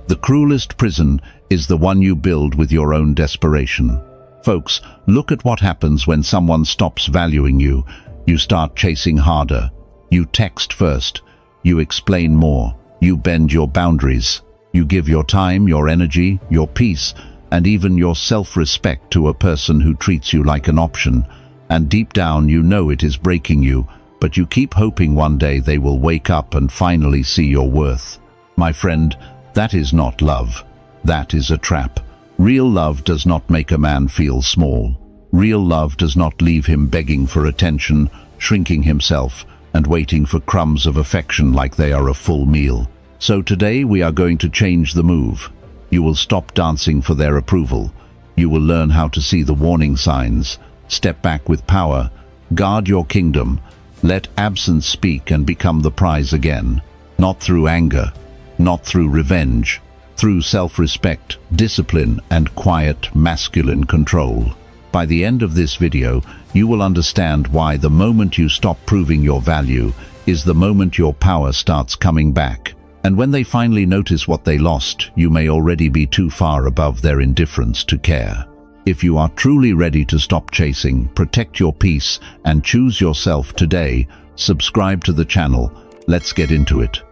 The cruelest prison is the one you build with your own desperation. Folks, look at what happens when someone stops valuing you. You start chasing harder. You text first. You explain more. You bend your boundaries. You give your time, your energy, your peace, and even your self-respect to a person who treats you like an option. And deep down you know it is breaking you, but you keep hoping one day they will wake up and finally see your worth. My friend, that is not love. That is a trap. Real love does not make a man feel small. Real love does not leave him begging for attention, shrinking himself, and waiting for crumbs of affection like they are a full meal. So today we are going to change the move. You will stop dancing for their approval. You will learn how to see the warning signs. Step back with power. Guard your kingdom. Let absence speak and become the prize again. Not through anger, not through revenge, through self-respect, discipline, and quiet, masculine control. By the end of this video, you will understand why the moment you stop proving your value is the moment your power starts coming back. And when they finally notice what they lost, you may already be too far above their indifference to care. If you are truly ready to stop chasing, protect your peace, and choose yourself today, subscribe to the channel. Let's get into it.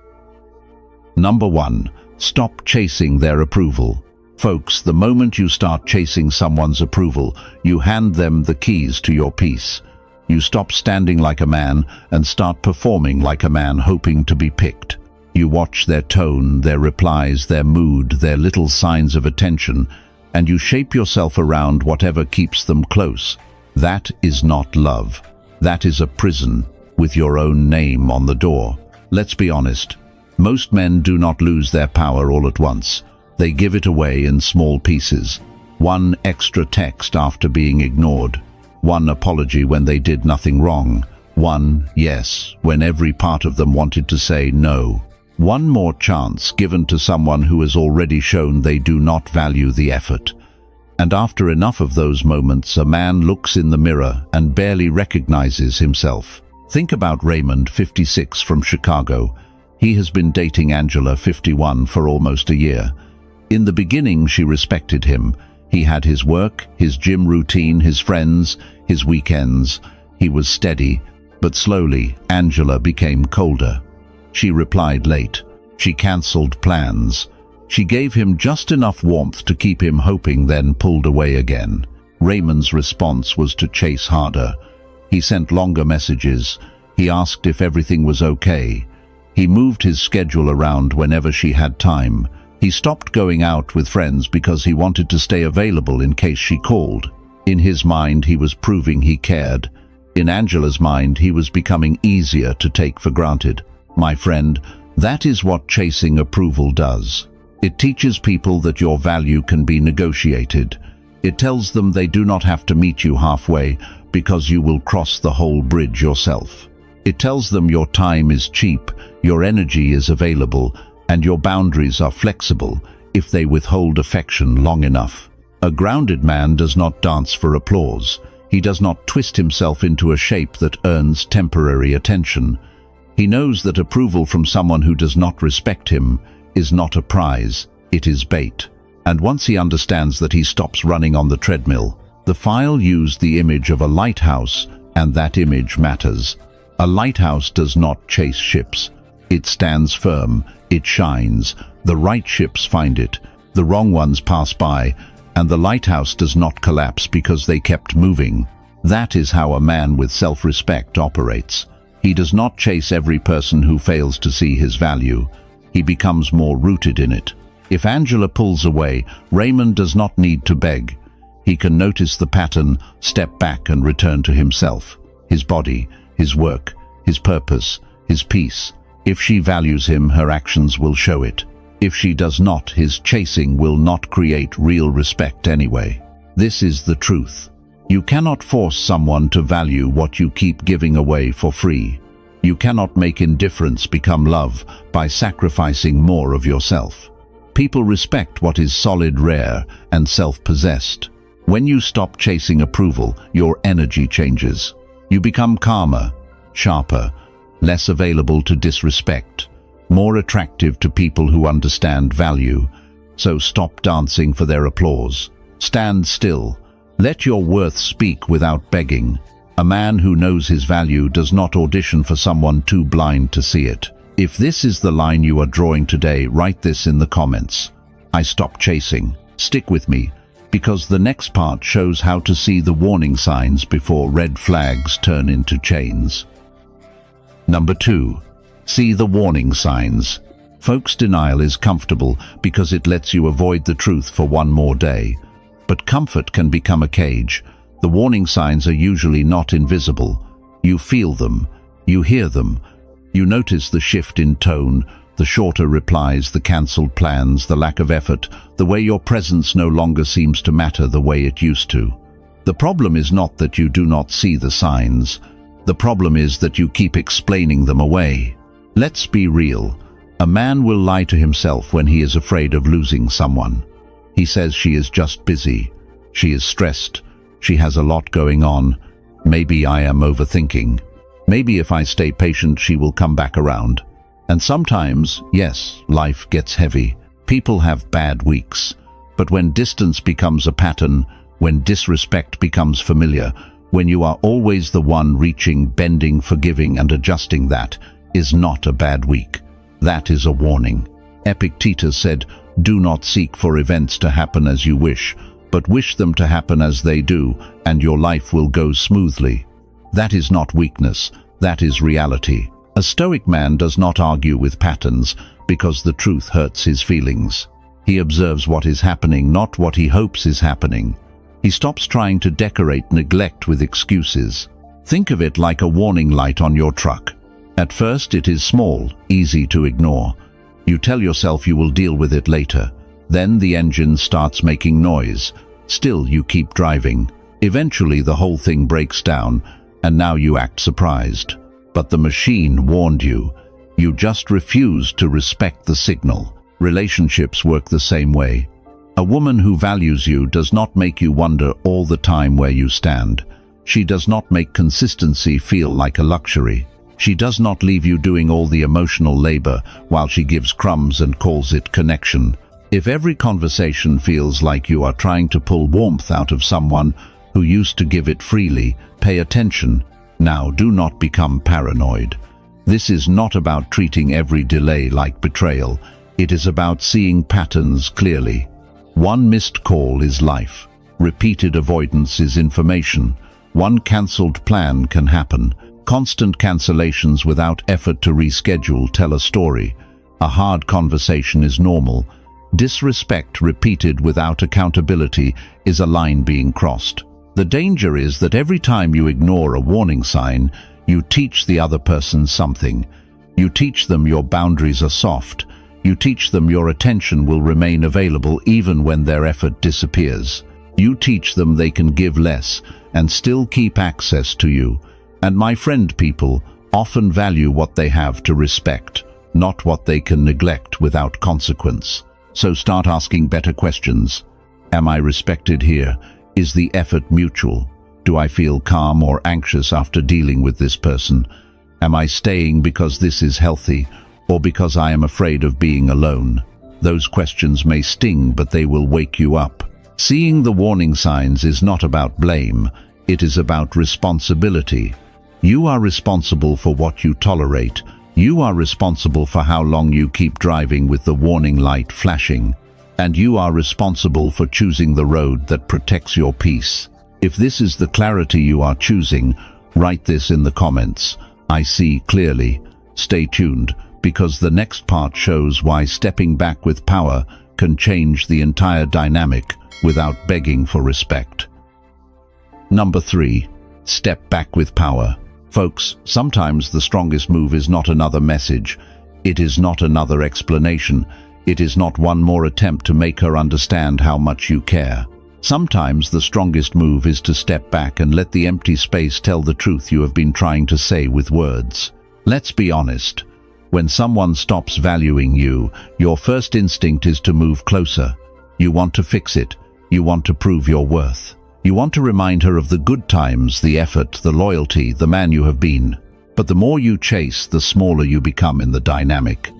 Number 1. Stop chasing their approval. Folks, the moment you start chasing someone's approval, you hand them the keys to your peace. You stop standing like a man and start performing like a man, hoping to be picked. You watch their tone, their replies, their mood, their little signs of attention, and you shape yourself around whatever keeps them close. That is not love. That is a prison with your own name on the door. Let's be honest. Most men do not lose their power all at once. They give it away in small pieces. One extra text after being ignored. One apology when they did nothing wrong. One yes when every part of them wanted to say no. One more chance given to someone who has already shown they do not value the effort. And after enough of those moments, a man looks in the mirror and barely recognizes himself. Think about Raymond, 56, from Chicago. He has been dating Angela, 51, for almost a year. In the beginning, she respected him. He had his work, his gym routine, his friends, his weekends. He was steady, but slowly, Angela became colder. She replied late. She cancelled plans. She gave him just enough warmth to keep him hoping, then pulled away again. Raymond's response was to chase harder. He sent longer messages. He asked if everything was okay. He moved his schedule around whenever she had time. He stopped going out with friends because he wanted to stay available in case she called. In his mind, he was proving he cared. In Angela's mind, he was becoming easier to take for granted. My friend, that is what chasing approval does. It teaches people that your value can be negotiated. It tells them they do not have to meet you halfway because you will cross the whole bridge yourself. It tells them your time is cheap, your energy is available, and your boundaries are flexible if they withhold affection long enough. A grounded man does not dance for applause. He does not twist himself into a shape that earns temporary attention. He knows that approval from someone who does not respect him is not a prize, it is bait. And once he understands that, he stops running on the treadmill. The file used the image of a lighthouse, and that image matters. A lighthouse does not chase ships. It stands firm, it shines. The right ships find it, the wrong ones pass by, and the lighthouse does not collapse because they kept moving. That is how a man with self-respect operates. He does not chase every person who fails to see his value. He becomes more rooted in it. If Angela pulls away, Raymond does not need to beg. He can notice the pattern, step back and return to himself, his body, his work, his purpose, his peace. If she values him, her actions will show it. If she does not, his chasing will not create real respect anyway. This is the truth. You cannot force someone to value what you keep giving away for free. You cannot make indifference become love by sacrificing more of yourself. People respect what is solid, rare, and self-possessed. When you stop chasing approval, your energy changes. You become calmer, sharper, less available to disrespect, more attractive to people who understand value, So stop dancing for their applause. Stand still. Let your worth speak without begging. A man who knows his value does not audition for someone too blind to see it. If this is the line you are drawing today, write this in the comments. I stop chasing. Stick with me, because the next part shows how to see the warning signs before red flags turn into chains. Number 2. See the warning signs. Folks, denial is comfortable because it lets you avoid the truth for one more day. But comfort can become a cage. The warning signs are usually not invisible. You feel them. You hear them. You notice the shift in tone, the shorter replies, the cancelled plans, the lack of effort, the way your presence no longer seems to matter the way it used to. The problem is not that you do not see the signs. The problem is that you keep explaining them away. Let's be real. A man will lie to himself when he is afraid of losing someone. He says she is just busy. She is stressed. She has a lot going on. Maybe I am overthinking. Maybe if I stay patient, she will come back around. And sometimes, yes, life gets heavy. People have bad weeks. But when distance becomes a pattern, when disrespect becomes familiar, when you are always the one reaching, bending, forgiving and adjusting, that is not a bad week. That is a warning. Epictetus said, "Do not seek for events to happen as you wish, but wish them to happen as they do, and your life will go smoothly." That is not weakness, that is reality. A Stoic man does not argue with patterns because the truth hurts his feelings. He observes what is happening, not what he hopes is happening. He stops trying to decorate neglect with excuses. Think of it like a warning light on your truck. At first it is small, easy to ignore. You tell yourself you will deal with it later. Then the engine starts making noise. Still you keep driving. Eventually the whole thing breaks down, and now you act surprised. But the machine warned you. You just refused to respect the signal. Relationships work the same way. A woman who values you does not make you wonder all the time where you stand. She does not make consistency feel like a luxury. She does not leave you doing all the emotional labor while she gives crumbs and calls it connection. If every conversation feels like you are trying to pull warmth out of someone who used to give it freely, pay attention. Now, do not become paranoid. This is not about treating every delay like betrayal. It is about seeing patterns clearly. One missed call is life. Repeated avoidance is information. One cancelled plan can happen. Constant cancellations without effort to reschedule tell a story. A hard conversation is normal. Disrespect repeated without accountability is a line being crossed. The danger is that every time you ignore a warning sign, you teach the other person something. You teach them your boundaries are soft. You teach them your attention will remain available even when their effort disappears. You teach them they can give less and still keep access to you. And my friend, people often value what they have to respect, not what they can neglect without consequence. So start asking better questions. Am I respected here? Is the effort mutual? Do I feel calm or anxious after dealing with this person? Am I staying because this is healthy or because I am afraid of being alone? Those questions may sting, but they will wake you up. Seeing the warning signs is not about blame. It is about responsibility. You are responsible for what you tolerate. You are responsible for how long you keep driving with the warning light flashing. And you are responsible for choosing the road that protects your peace. If this is the clarity you are choosing, write this in the comments. I see clearly. Stay tuned, because the next part shows why stepping back with power can change the entire dynamic without begging for respect. Number 3. Step back with power. Folks, sometimes the strongest move is not another message. It is not another explanation. It is not one more attempt to make her understand how much you care. Sometimes the strongest move is to step back and let the empty space tell the truth you have been trying to say with words. Let's be honest. When someone stops valuing you, your first instinct is to move closer. You want to fix it. You want to prove your worth. You want to remind her of the good times, the effort, the loyalty, the man you have been. But the more you chase, the smaller you become in the dynamic.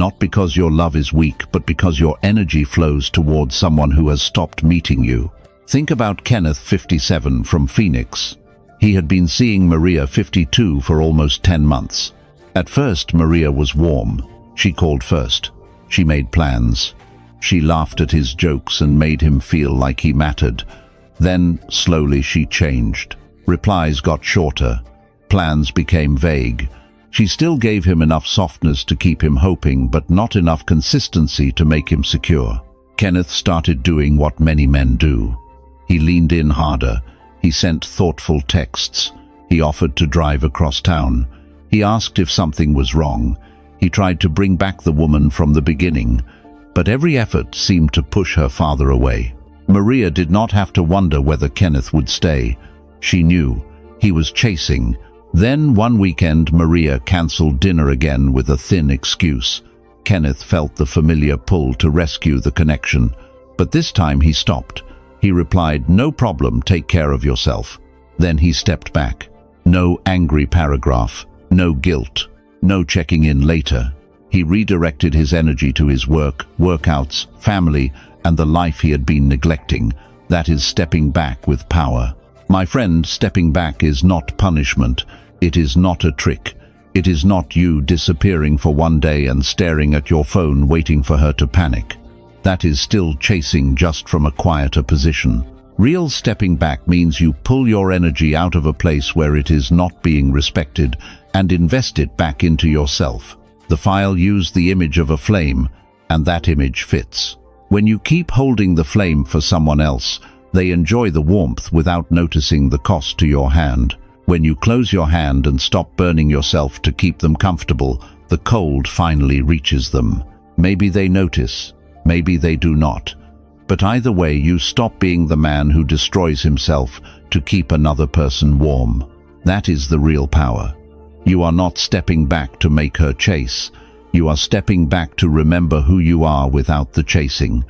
not because your love is weak, but because your energy flows towards someone who has stopped meeting you. Think about Kenneth, 57, from Phoenix. He had been seeing Maria, 52, for almost 10 months. At first, Maria was warm. She called first. She made plans. She laughed at his jokes and made him feel like he mattered. Then, slowly, she changed. Replies got shorter. Plans became vague. She still gave him enough softness to keep him hoping, but not enough consistency to make him secure. Kenneth started doing what many men do. He leaned in harder. He sent thoughtful texts. He offered to drive across town. He asked if something was wrong. He tried to bring back the woman from the beginning, but every effort seemed to push her farther away. Maria did not have to wonder whether Kenneth would stay. She knew. He was chasing. Then one weekend, Maria cancelled dinner again with a thin excuse. Kenneth felt the familiar pull to rescue the connection, but this time he stopped. He replied, "No problem, take care of yourself." Then he stepped back. No angry paragraph, no guilt, no checking in later. He redirected his energy to his work, workouts, family, and the life he had been neglecting. That is stepping back with power. My friend, stepping back is not punishment. It is not a trick. It is not you disappearing for one day and staring at your phone waiting for her to panic. That is still chasing, just from a quieter position. Real stepping back means you pull your energy out of a place where it is not being respected and invest it back into yourself. The file used the image of a flame, and that image fits. When you keep holding the flame for someone else, they enjoy the warmth without noticing the cost to your hand. When you close your hand and stop burning yourself to keep them comfortable, the cold finally reaches them. Maybe they notice. Maybe they do not. But either way, you stop being the man who destroys himself to keep another person warm. That is the real power. You are not stepping back to make her chase. You are stepping back to remember who you are without the chasing.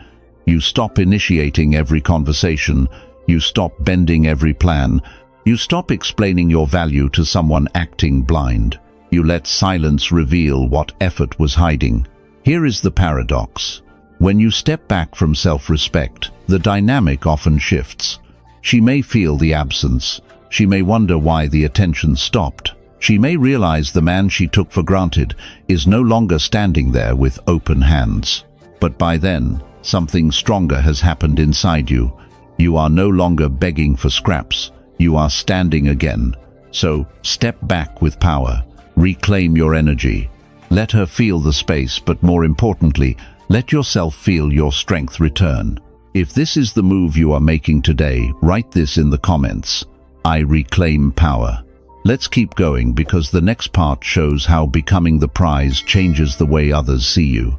You stop initiating every conversation. You stop bending every plan. You stop explaining your value to someone acting blind. You let silence reveal what effort was hiding. Here is the paradox. When you step back from self-respect, the dynamic often shifts. She may feel the absence. She may wonder why the attention stopped. She may realize the man she took for granted is no longer standing there with open hands. But by then, something stronger has happened inside you. You are no longer begging for scraps. You are standing again. So, step back with power. Reclaim your energy. Let her feel the space, but more importantly, let yourself feel your strength return. If this is the move you are making today, write this in the comments. I reclaim power. Let's keep going, because the next part shows how becoming the prize changes the way others see you.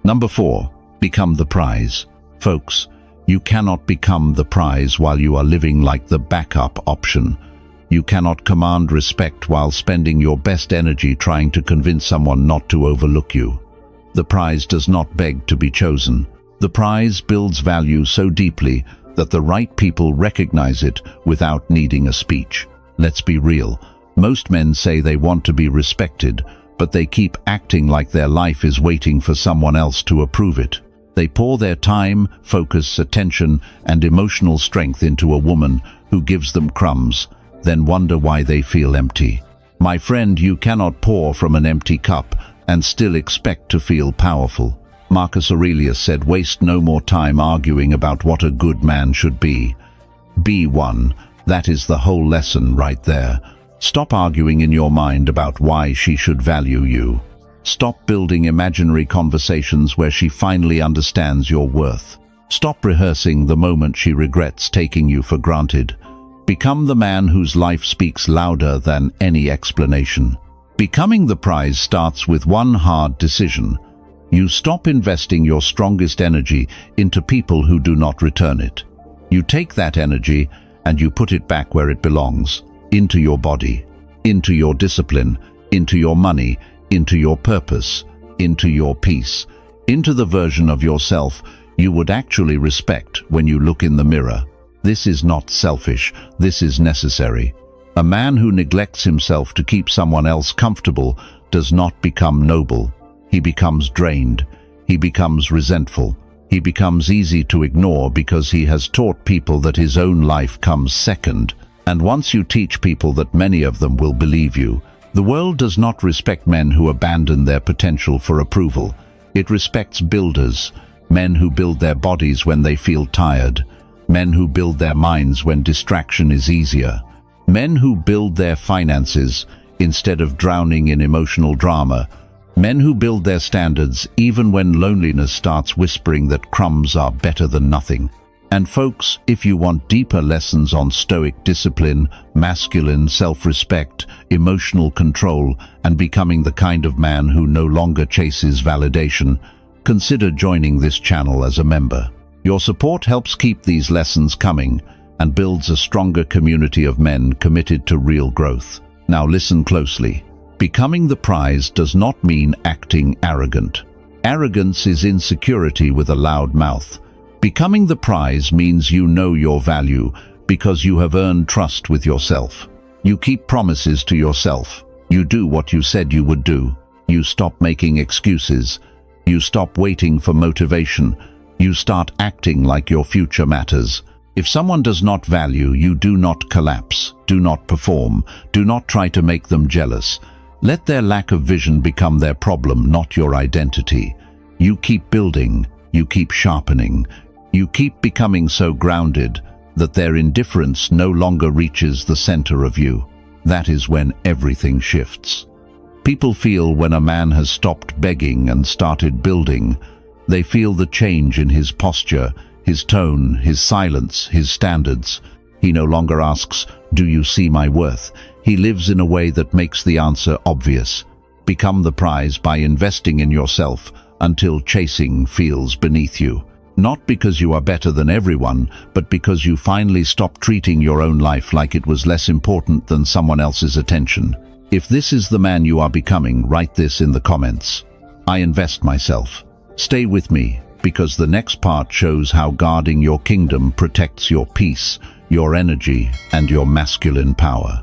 Number 4, become the prize. Folks, you cannot become the prize while you are living like the backup option. You cannot command respect while spending your best energy trying to convince someone not to overlook you. The prize does not beg to be chosen. The prize builds value so deeply that the right people recognize it without needing a speech. Let's be real. Most men say they want to be respected, but they keep acting like their life is waiting for someone else to approve it. They pour their time, focus, attention, and emotional strength into a woman who gives them crumbs, then wonder why they feel empty. My friend, you cannot pour from an empty cup and still expect to feel powerful. Marcus Aurelius said, "Waste no more time arguing about what a good man should be. Be one." That is the whole lesson right there. Stop arguing in your mind about why she should value you. Stop building imaginary conversations where she finally understands your worth. Stop rehearsing the moment she regrets taking you for granted. Become the man whose life speaks louder than any explanation. Becoming the prize starts with one hard decision. You stop investing your strongest energy into people who do not return it. You take that energy and you put it back where it belongs, into your body, into your discipline, into your money, into your purpose, into your peace, into the version of yourself you would actually respect when you look in the mirror. This is not selfish, this is necessary. A man who neglects himself to keep someone else comfortable does not become noble. he becomes drained. He becomes resentful. He becomes easy to ignore because he has taught people that his own life comes second. And once you teach people that, many of them will believe you. The world does not respect men who abandon their potential for approval. It respects builders, men who build their bodies when they feel tired, men who build their minds when distraction is easier, men who build their finances instead of drowning in emotional drama, men who build their standards even when loneliness starts whispering that crumbs are better than nothing. And folks, if you want deeper lessons on Stoic discipline, masculine self-respect, emotional control, and becoming the kind of man who no longer chases validation, consider joining this channel as a member. Your support helps keep these lessons coming and builds a stronger community of men committed to real growth. Now listen closely. Becoming the prize does not mean acting arrogant. Arrogance is insecurity with a loud mouth. Becoming the prize means you know your value because you have earned trust with yourself. You keep promises to yourself. You do what you said you would do. You stop making excuses. You stop waiting for motivation. You start acting like your future matters. If someone does not value you, do not collapse. Do not perform. Do not try to make them jealous. Let their lack of vision become their problem, not your identity. You keep building. You keep sharpening. You keep becoming so grounded that their indifference no longer reaches the center of you. That is when everything shifts. People feel when a man has stopped begging and started building. They feel the change in his posture, his tone, his silence, his standards. He no longer asks, "Do you see my worth?" He lives in a way that makes the answer obvious. Become the prize by investing in yourself until chasing feels beneath you. Not because you are better than everyone, but because you finally stop treating your own life like it was less important than someone else's attention. If this is the man you are becoming, write this in the comments. I invest myself. Stay with me, because the next part shows how guarding your kingdom protects your peace, your energy, and your masculine power.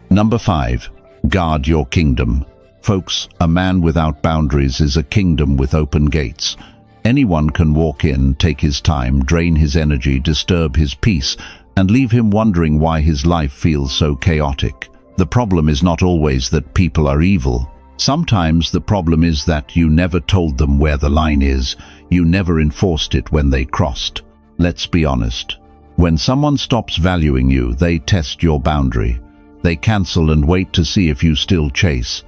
Number 5. Guard your kingdom. Folks, a man without boundaries is a kingdom with open gates. Anyone can walk in, take his time, drain his energy, disturb his peace, and leave him wondering why his life feels so chaotic. The problem is not always that people are evil. Sometimes the problem is that you never told them where the line is. You never enforced it when they crossed. Let's be honest. When someone stops valuing you, they test your boundary. They cancel and wait to see if you still chase.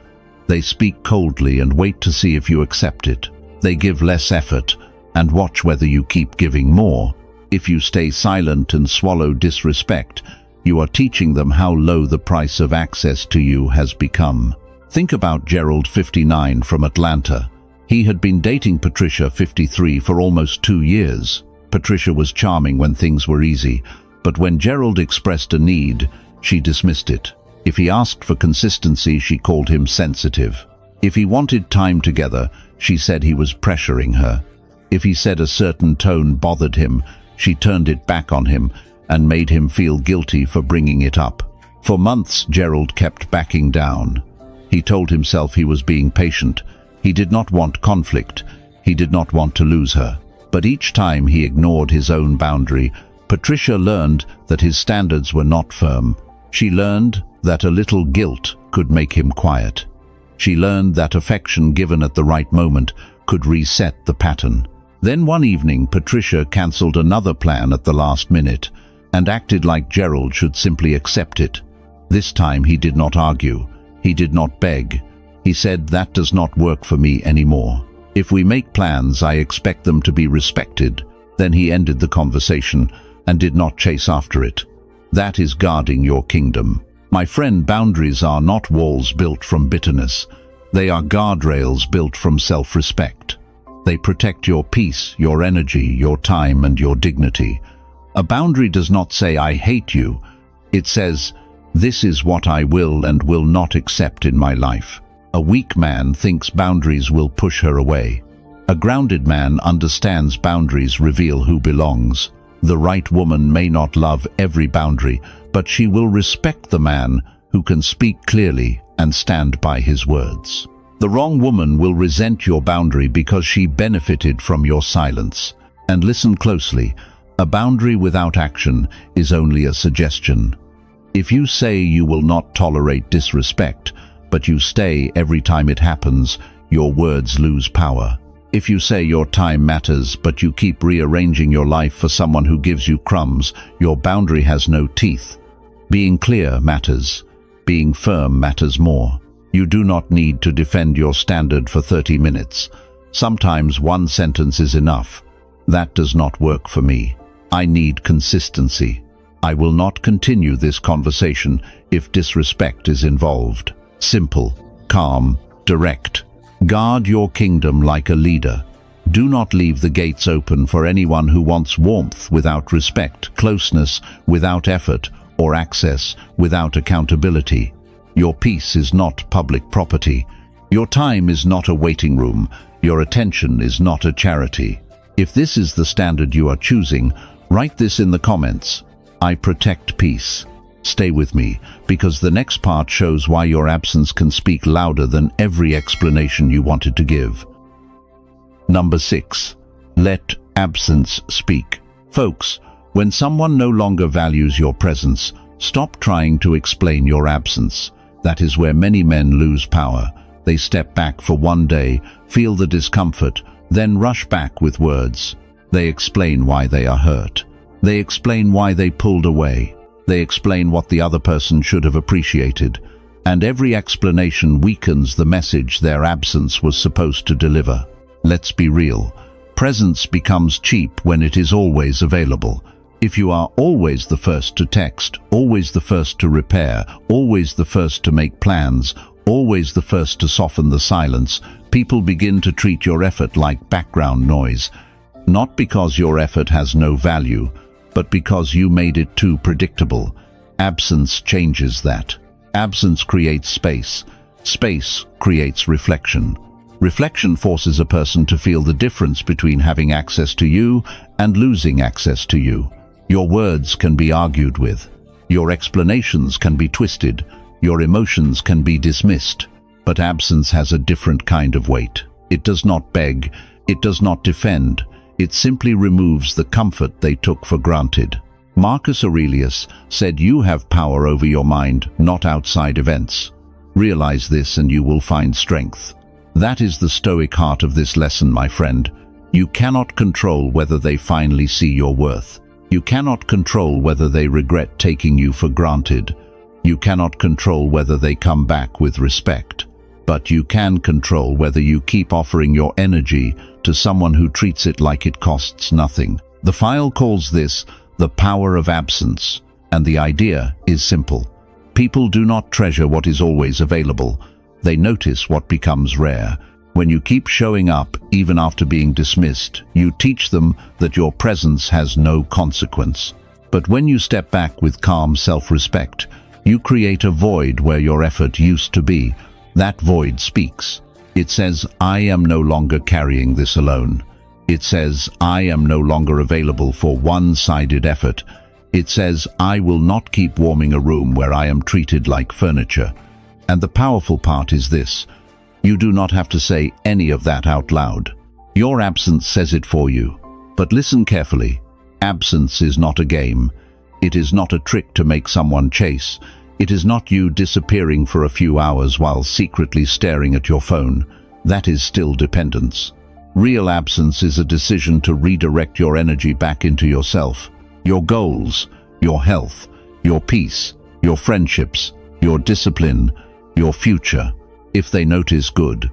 They speak coldly and wait to see if you accept it. They give less effort and watch whether you keep giving more. If you stay silent and swallow disrespect, you are teaching them how low the price of access to you has become. Think about Gerald, 59, from Atlanta. He had been dating Patricia, 53, for almost 2 years. Patricia was charming when things were easy, but when Gerald expressed a need, she dismissed it. If he asked for consistency, she called him sensitive. If he wanted time together, she said he was pressuring her. If he said a certain tone bothered him, she turned it back on him and made him feel guilty for bringing it up. For months, Gerald kept backing down. He told himself he was being patient. He did not want conflict. He did not want to lose her. But each time he ignored his own boundary, Patricia learned that his standards were not firm. She learned that a little guilt could make him quiet. She learned that affection given at the right moment could reset the pattern. Then one evening, Patricia cancelled another plan at the last minute and acted like Gerald should simply accept it. This time he did not argue. He did not beg. He said, "That does not work for me anymore. If we make plans, I expect them to be respected." Then he ended the conversation and did not chase after it. That is guarding your kingdom. My friend, boundaries are not walls built from bitterness. They are guardrails built from self-respect. They protect your peace, your energy, your time, and your dignity. A boundary does not say, "I hate you." It says, "This is what I will and will not accept in my life." A weak man thinks boundaries will push her away. A grounded man understands boundaries reveal who belongs. The right woman may not love every boundary, but she will respect the man who can speak clearly and stand by his words. The wrong woman will resent your boundary because she benefited from your silence. And listen closely, a boundary without action is only a suggestion. If you say you will not tolerate disrespect, but you stay every time it happens, your words lose power. If you say your time matters, but you keep rearranging your life for someone who gives you crumbs, your boundary has no teeth. Being clear matters. Being firm matters more. You do not need to defend your standard for 30 minutes. Sometimes one sentence is enough. That does not work for me. I need consistency. I will not continue this conversation if disrespect is involved. Simple, calm, direct. Guard your kingdom like a leader. Do not leave the gates open for anyone who wants warmth without respect, closeness without effort, or access without accountability. Your peace is not public property. Your time is not a waiting room. Your attention is not a charity. If this is the standard you are choosing, write this in the comments. I protect peace. Stay with me, because the next part shows why your absence can speak louder than every explanation you wanted to give. Number 6. Let absence speak. Folks, when someone no longer values your presence, stop trying to explain your absence. That is where many men lose power. They step back for one day, feel the discomfort, then rush back with words. They explain why they are hurt. They explain why they pulled away. They explain what the other person should have appreciated. And every explanation weakens the message their absence was supposed to deliver. Let's be real. Presence becomes cheap when it is always available. If you are always the first to text, always the first to repair, always the first to make plans, always the first to soften the silence, people begin to treat your effort like background noise. Not because your effort has no value, but because you made it too predictable. Absence changes that. Absence creates space. Space creates reflection. Reflection forces a person to feel the difference between having access to you and losing access to you. Your words can be argued with. Your explanations can be twisted. Your emotions can be dismissed. But absence has a different kind of weight. It does not beg. It does not defend. It simply removes the comfort they took for granted. Marcus Aurelius said, "You have power over your mind, not outside events." Realize this and you will find strength. That is the Stoic heart of this lesson, my friend. You cannot control whether they finally see your worth. You cannot control whether they regret taking you for granted. You cannot control whether they come back with respect. But you can control whether you keep offering your energy to someone who treats it like it costs nothing. The file calls this the power of absence, and the idea is simple. People do not treasure what is always available. They notice what becomes rare. When you keep showing up, even after being dismissed, you teach them that your presence has no consequence. But when you step back with calm self-respect, you create a void where your effort used to be. That void speaks. It says, "I am no longer carrying this alone." It says, "I am no longer available for one-sided effort." It says, "I will not keep warming a room where I am treated like furniture." And the powerful part is this. You do not have to say any of that out loud. Your absence says it for you. But listen carefully. Absence is not a game. It is not a trick to make someone chase. It is not you disappearing for a few hours while secretly staring at your phone. That is still dependence. Real absence is a decision to redirect your energy back into yourself, your goals, your health, your peace, your friendships, your discipline, your future. If they notice, good.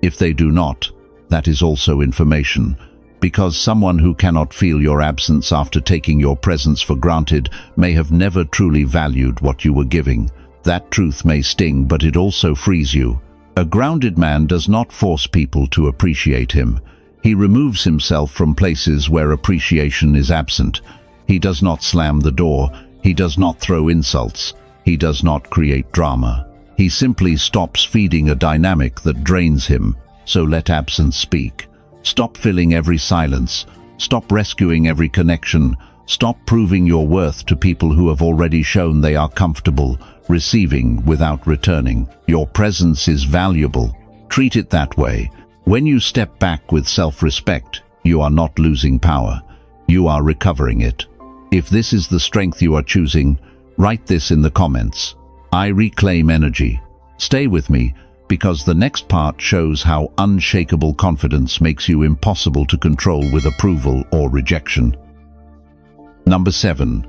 If they do not, that is also information. Because someone who cannot feel your absence after taking your presence for granted may have never truly valued what you were giving. That truth may sting, but it also frees you. A grounded man does not force people to appreciate him. He removes himself from places where appreciation is absent. He does not slam the door. He does not throw insults. He does not create drama. He simply stops feeding a dynamic that drains him. So let absence speak. Stop filling every silence. Stop rescuing every connection. Stop proving your worth to people who have already shown they are comfortable receiving without returning. Your presence is valuable. Treat it that way. When you step back with self-respect, you are not losing power. You are recovering it. If this is the strength you are choosing, write this in the comments. I reclaim energy. Stay with me, because the next part shows how unshakable confidence makes you impossible to control with approval or rejection. Number 7.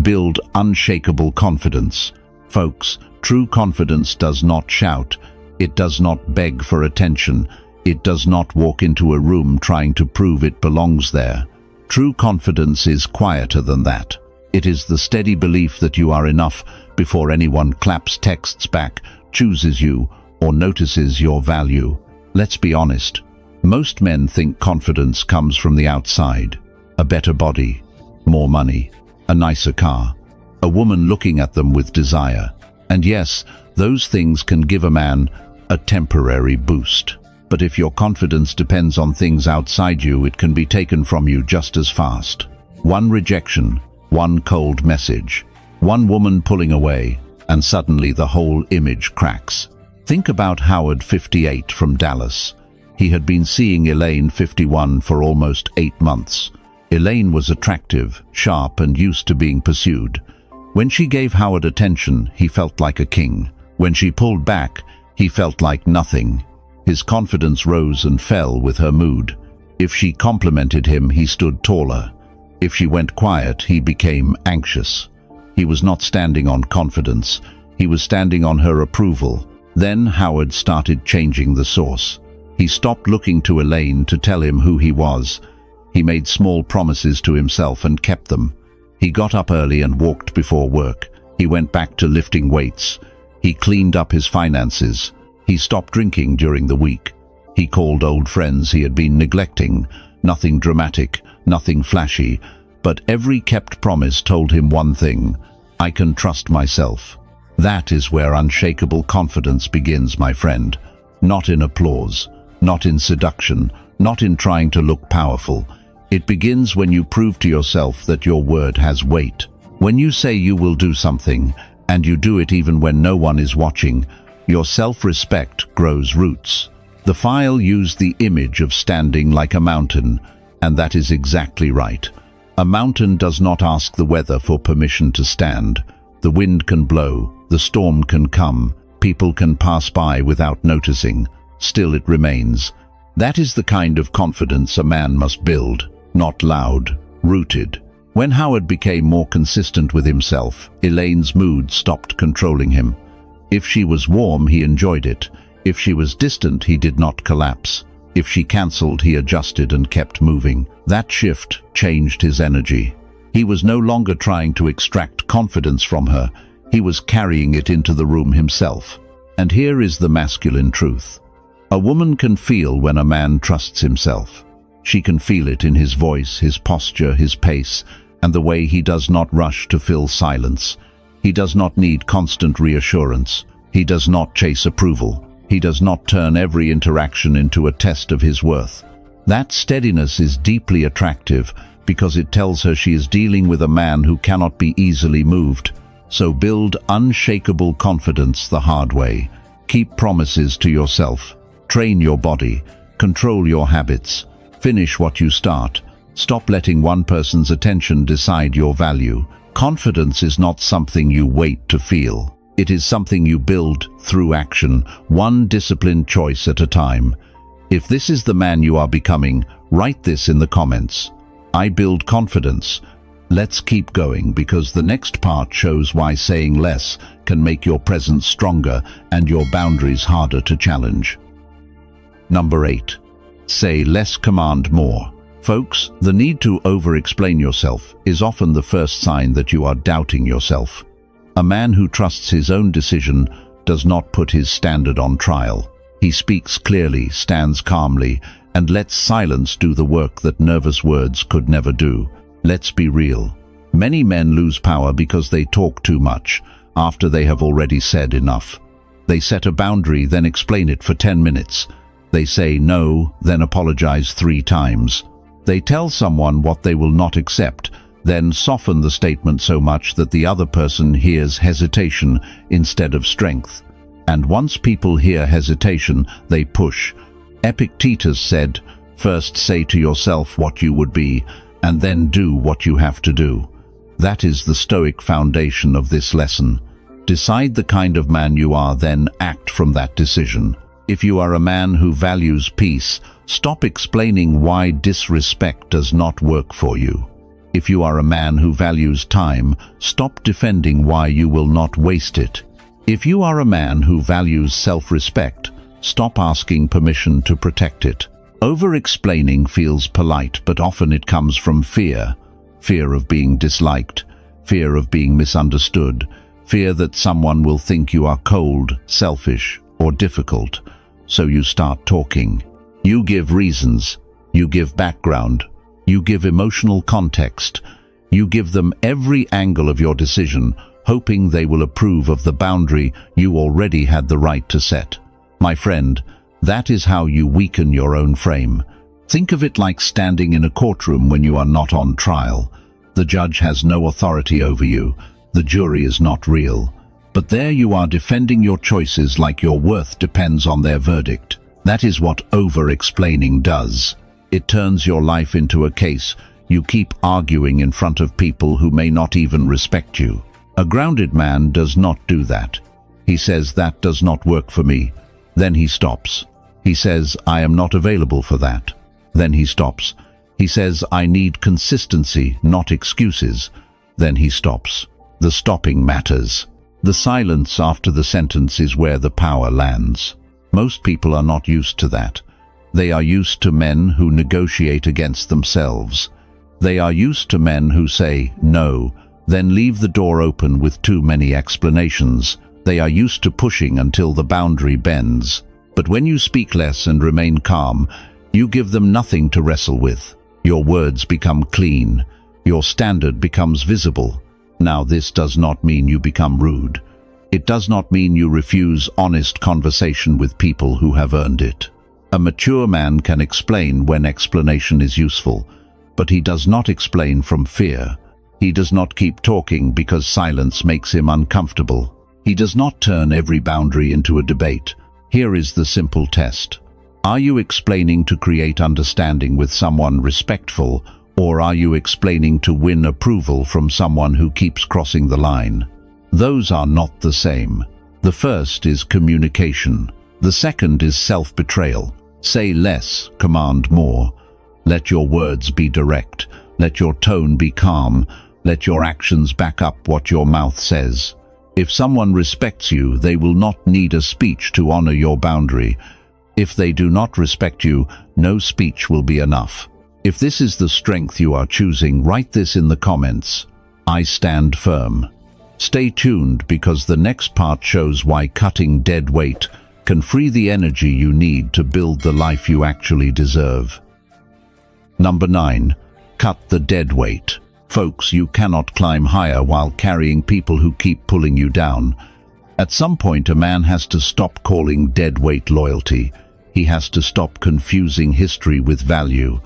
Build unshakable confidence. Folks, true confidence does not shout. It does not beg for attention. It does not walk into a room trying to prove it belongs there. True confidence is quieter than that. It is the steady belief that you are enough before anyone claps, texts back, chooses you, or notices your value. Let's be honest. Most men think confidence comes from the outside. A better body, more money, a nicer car, a woman looking at them with desire. And yes, those things can give a man a temporary boost. But if your confidence depends on things outside you, it can be taken from you just as fast. One rejection, one cold message, one woman pulling away, and suddenly the whole image cracks. Think about Howard, 58, from Dallas. He had been seeing Elaine, 51, for almost 8 months. Elaine was attractive, sharp, and used to being pursued. When she gave Howard attention, he felt like a king. When she pulled back, he felt like nothing. His confidence rose and fell with her mood. If she complimented him, he stood taller. If she went quiet, he became anxious. He was not standing on confidence. He was standing on her approval. Then Howard started changing the source. He stopped looking to Elaine to tell him who he was. He made small promises to himself and kept them. He got up early and walked before work. He went back to lifting weights. He cleaned up his finances. He stopped drinking during the week. He called old friends he had been neglecting. Nothing dramatic, nothing flashy, but every kept promise told him one thing: I can trust myself. That is where unshakable confidence begins, my friend. Not in applause, not in seduction, not in trying to look powerful. It begins when you prove to yourself that your word has weight. When you say you will do something, and you do it even when no one is watching, your self-respect grows roots. The file used the image of standing like a mountain, and that is exactly right. A mountain does not ask the weather for permission to stand. The wind can blow, the storm can come, people can pass by without noticing. Still it remains. That is the kind of confidence a man must build, not loud, rooted. When Howard became more consistent with himself, Elaine's mood stopped controlling him. If she was warm, he enjoyed it. If she was distant, he did not collapse. If she cancelled, he adjusted and kept moving. That shift changed his energy. He was no longer trying to extract confidence from her. He was carrying it into the room himself. And here is the masculine truth. A woman can feel when a man trusts himself. She can feel it in his voice, his posture, his pace, and the way he does not rush to fill silence. He does not need constant reassurance. He does not chase approval. He does not turn every interaction into a test of his worth. That steadiness is deeply attractive because it tells her she is dealing with a man who cannot be easily moved. So build unshakable confidence the hard way. Keep promises to yourself. Train your body. Control your habits. Finish what you start. Stop letting one person's attention decide your value. Confidence is not something you wait to feel. It is something you build through action, one disciplined choice at a time. If this is the man you are becoming, write this in the comments. I build confidence. Let's keep going, because the next part shows why saying less can make your presence stronger and your boundaries harder to challenge. Number 8. Say less, command more. Folks, the need to over-explain yourself is often the first sign that you are doubting yourself. A man who trusts his own decision does not put his standard on trial. He speaks clearly, stands calmly, and lets silence do the work that nervous words could never do. Let's be real. Many men lose power because they talk too much after they have already said enough. They set a boundary, then explain it for 10 minutes. They say no, then apologize 3 times. They tell someone what they will not accept, then soften the statement so much that the other person hears hesitation instead of strength. And once people hear hesitation, they push. Epictetus said, "First say to yourself what you would be, and then do what you have to do." That is the Stoic foundation of this lesson. Decide the kind of man you are, then act from that decision. If you are a man who values peace, stop explaining why disrespect does not work for you. If you are a man who values time, stop defending why you will not waste it. If you are a man who values self-respect, stop asking permission to protect it. Over-explaining feels polite, but often it comes from fear. Fear of being disliked, fear of being misunderstood, fear that someone will think you are cold, selfish, or difficult. So you start talking. You give reasons, you give background, you give emotional context, you give them every angle of your decision, hoping they will approve of the boundary you already had the right to set. My friend, that is how you weaken your own frame. Think of it like standing in a courtroom when you are not on trial. The judge has no authority over you. The jury is not real. But there you are defending your choices like your worth depends on their verdict. That is what over-explaining does. It turns your life into a case. You keep arguing in front of people who may not even respect you. A grounded man does not do that. He says, "That does not work for me." Then he stops. He says, "I am not available for that." Then he stops. He says, "I need consistency, not excuses." Then he stops. The stopping matters. The silence after the sentence is where the power lands. Most people are not used to that. They are used to men who negotiate against themselves. They are used to men who say no, then leave the door open with too many explanations. They are used to pushing until the boundary bends. But when you speak less and remain calm, you give them nothing to wrestle with. Your words become clean. Your standard becomes visible. Now, this does not mean you become rude. It does not mean you refuse honest conversation with people who have earned it. A mature man can explain when explanation is useful, but he does not explain from fear. He does not keep talking because silence makes him uncomfortable. He does not turn every boundary into a debate. Here is the simple test. Are you explaining to create understanding with someone respectful, or are you explaining to win approval from someone who keeps crossing the line? Those are not the same. The first is communication. The second is self-betrayal. Say less, command more. Let your words be direct. Let your tone be calm. Let your actions back up what your mouth says. If someone respects you, they will not need a speech to honor your boundary. If they do not respect you, no speech will be enough. If this is the strength you are choosing, write this in the comments. I stand firm. Stay tuned, because the next part shows why cutting dead weight can free the energy you need to build the life you actually deserve. Number 9. Cut the dead weight. Folks, you cannot climb higher while carrying people who keep pulling you down. At some point, a man has to stop calling dead weight loyalty. He has to stop confusing history with value.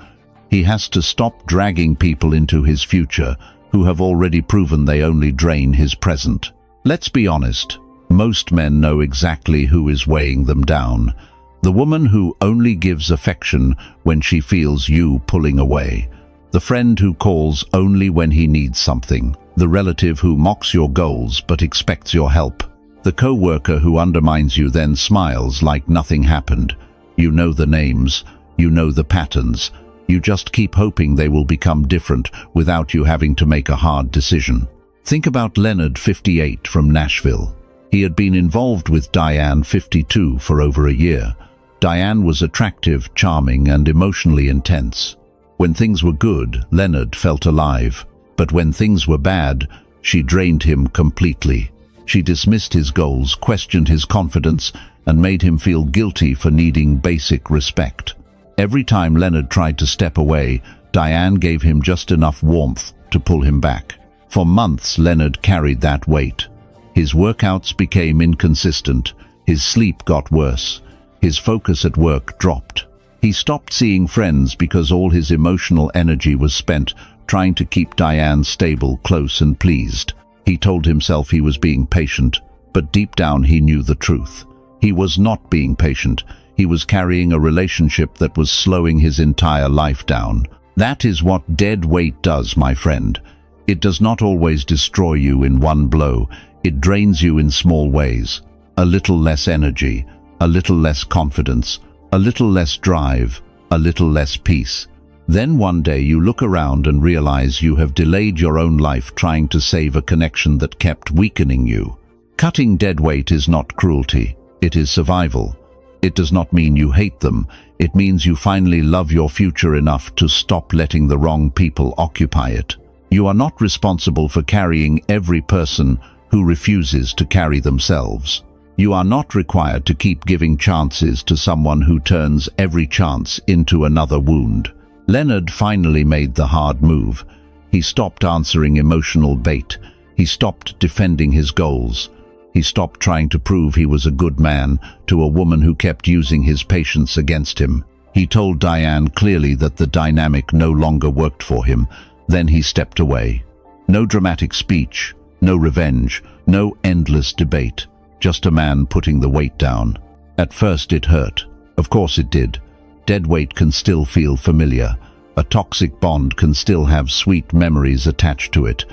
He has to stop dragging people into his future who have already proven they only drain his present. Let's be honest. Most men know exactly who is weighing them down. The woman who only gives affection when she feels you pulling away. The friend who calls only when he needs something. The relative who mocks your goals but expects your help. The co-worker who undermines you then smiles like nothing happened. You know the names. You know the patterns. You just keep hoping they will become different without you having to make a hard decision. Think about Leonard, 58, from Nashville. He had been involved with Diane, 52, for over a year. Diane was attractive, charming, and emotionally intense. When things were good, Leonard felt alive. But when things were bad, she drained him completely. She dismissed his goals, questioned his confidence, and made him feel guilty for needing basic respect. Every time Leonard tried to step away, Diane gave him just enough warmth to pull him back. For months, Leonard carried that weight. His workouts became inconsistent. His sleep got worse. His focus at work dropped. He stopped seeing friends because all his emotional energy was spent trying to keep Diane stable, close, and pleased. He told himself he was being patient, but deep down he knew the truth. He was not being patient. He was carrying a relationship that was slowing his entire life down. That is what dead weight does, my friend. It does not always destroy you in one blow. It drains you in small ways. A little less energy, a little less confidence, a little less drive, a little less peace. Then one day you look around and realize you have delayed your own life trying to save a connection that kept weakening you. Cutting dead weight is not cruelty. It is survival. It does not mean you hate them. It means you finally love your future enough to stop letting the wrong people occupy it. You are not responsible for carrying every person who refuses to carry themselves. You are not required to keep giving chances to someone who turns every chance into another wound. Leonard finally made the hard move. He stopped answering emotional bait. He stopped defending his goals. He stopped trying to prove he was a good man to a woman who kept using his patience against him. He told Diane clearly that the dynamic no longer worked for him. Then he stepped away. No dramatic speech, no revenge, no endless debate. Just a man putting the weight down. At first it hurt. Of course it did. Dead weight can still feel familiar. A toxic bond can still have sweet memories attached to it.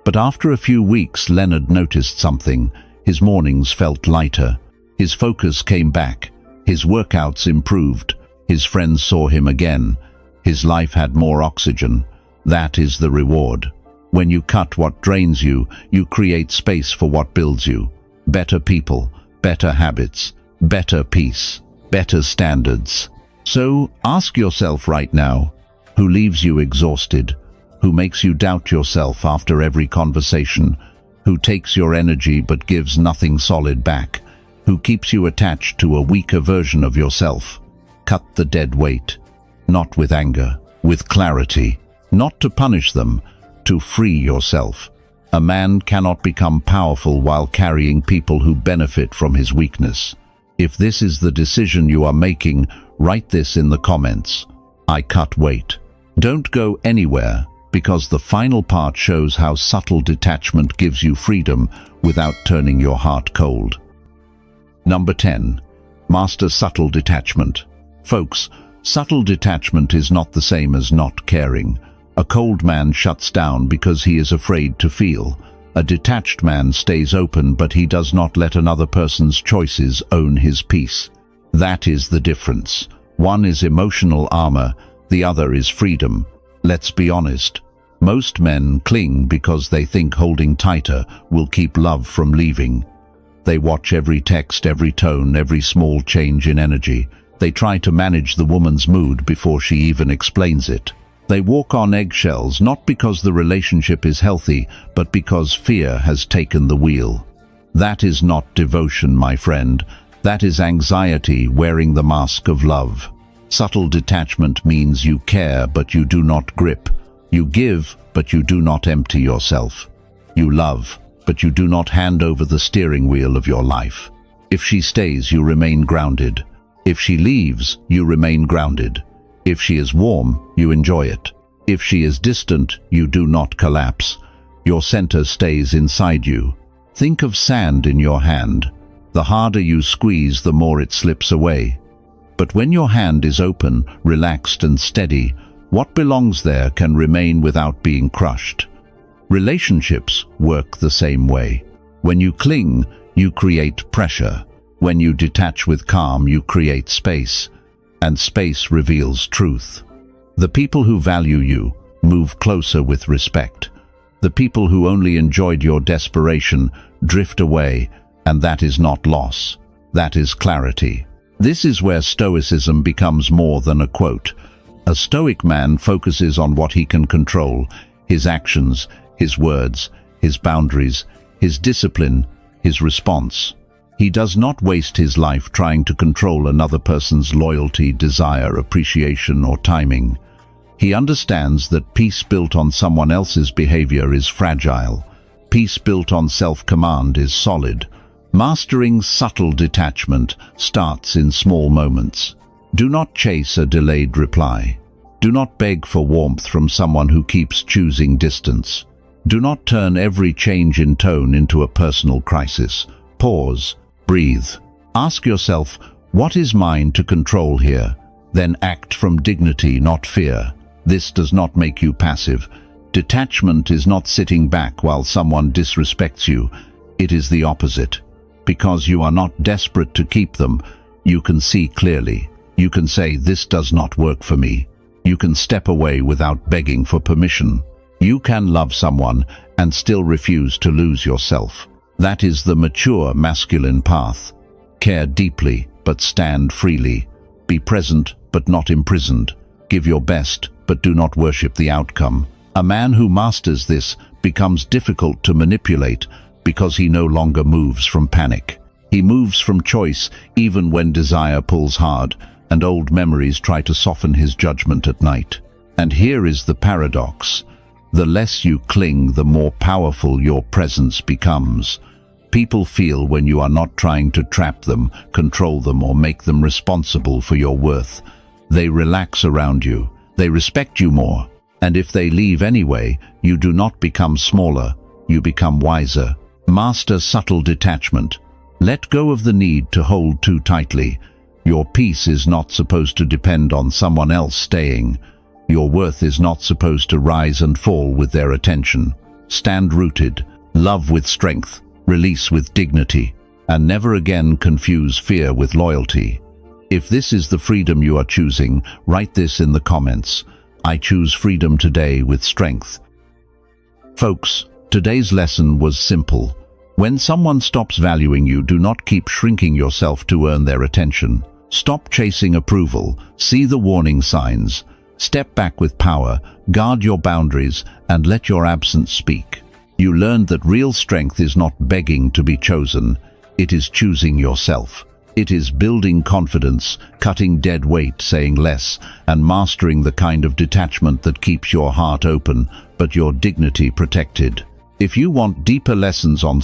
But after a few weeks, Leonard noticed something. His mornings felt lighter. His focus came back. His workouts improved. His friends saw him again. His life had more oxygen. That is the reward. When you cut what drains you, you create space for what builds you. Better people, better habits, better peace, better standards. So ask yourself right now, who leaves you exhausted? Who makes you doubt yourself after every conversation? Who takes your energy but gives nothing solid back? Who keeps you attached to a weaker version of yourself? Cut the dead weight, not with anger, with clarity, not to punish them, to free yourself. A man cannot become powerful while carrying people who benefit from his weakness. If this is the decision you are making, write this in the comments. I cut weight. Don't go anywhere, because the final part shows how subtle detachment gives you freedom without turning your heart cold. Number 10. Master subtle detachment. Folks, subtle detachment is not the same as not caring. A cold man shuts down because he is afraid to feel. A detached man stays open, but he does not let another person's choices own his peace. That is the difference. One is emotional armor, the other is freedom. Let's be honest. Most men cling because they think holding tighter will keep love from leaving. They watch every text, every tone, every small change in energy. They try to manage the woman's mood before she even explains it. They walk on eggshells not because the relationship is healthy, but because fear has taken the wheel. That is not devotion, my friend. That is anxiety wearing the mask of love. Subtle detachment means you care, but you do not grip. You give, but you do not empty yourself. You love, but you do not hand over the steering wheel of your life. If she stays, you remain grounded. If she leaves, you remain grounded. If she is warm, you enjoy it. If she is distant, you do not collapse. Your center stays inside you. Think of sand in your hand. The harder you squeeze, the more it slips away. But when your hand is open, relaxed and steady, what belongs there can remain without being crushed. Relationships work the same way. When you cling, you create pressure. When you detach with calm, you create space. And space reveals truth. The people who value you move closer with respect. The people who only enjoyed your desperation drift away, and that is not loss. That is clarity. This is where Stoicism becomes more than a quote. A Stoic man focuses on what he can control: his actions, his words, his boundaries, his discipline, his response. He does not waste his life trying to control another person's loyalty, desire, appreciation, or timing. He understands that peace built on someone else's behavior is fragile. Peace built on self-command is solid. Mastering subtle detachment starts in small moments. Do not chase a delayed reply. Do not beg for warmth from someone who keeps choosing distance. Do not turn every change in tone into a personal crisis. Pause. Breathe. Ask yourself, what is mine to control here? Then act from dignity, not fear. This does not make you passive. Detachment is not sitting back while someone disrespects you. It is the opposite. Because you are not desperate to keep them, you can see clearly. You can say, this does not work for me. You can step away without begging for permission. You can love someone and still refuse to lose yourself. That is the mature masculine path. Care deeply, but stand freely. Be present, but not imprisoned. Give your best, but do not worship the outcome. A man who masters this becomes difficult to manipulate because he no longer moves from panic. He moves from choice even when desire pulls hard and old memories try to soften his judgment at night. And here is the paradox. The less you cling, the more powerful your presence becomes. People feel when you are not trying to trap them, control them, or make them responsible for your worth. They relax around you. They respect you more. And if they leave anyway, you do not become smaller, you become wiser. Master subtle detachment. Let go of the need to hold too tightly. Your peace is not supposed to depend on someone else staying. Your worth is not supposed to rise and fall with their attention. Stand rooted, love with strength, release with dignity, and never again confuse fear with loyalty. If this is the freedom you are choosing, write this in the comments. I choose freedom today with strength. Folks, today's lesson was simple. When someone stops valuing you, do not keep shrinking yourself to earn their attention. Stop chasing approval, see the warning signs. Step back with power, guard your boundaries, and let your absence speak. You learned that real strength is not begging to be chosen. It is choosing yourself. It is building confidence, cutting dead weight, saying less, and mastering the kind of detachment that keeps your heart open, but your dignity protected. If you want deeper lessons on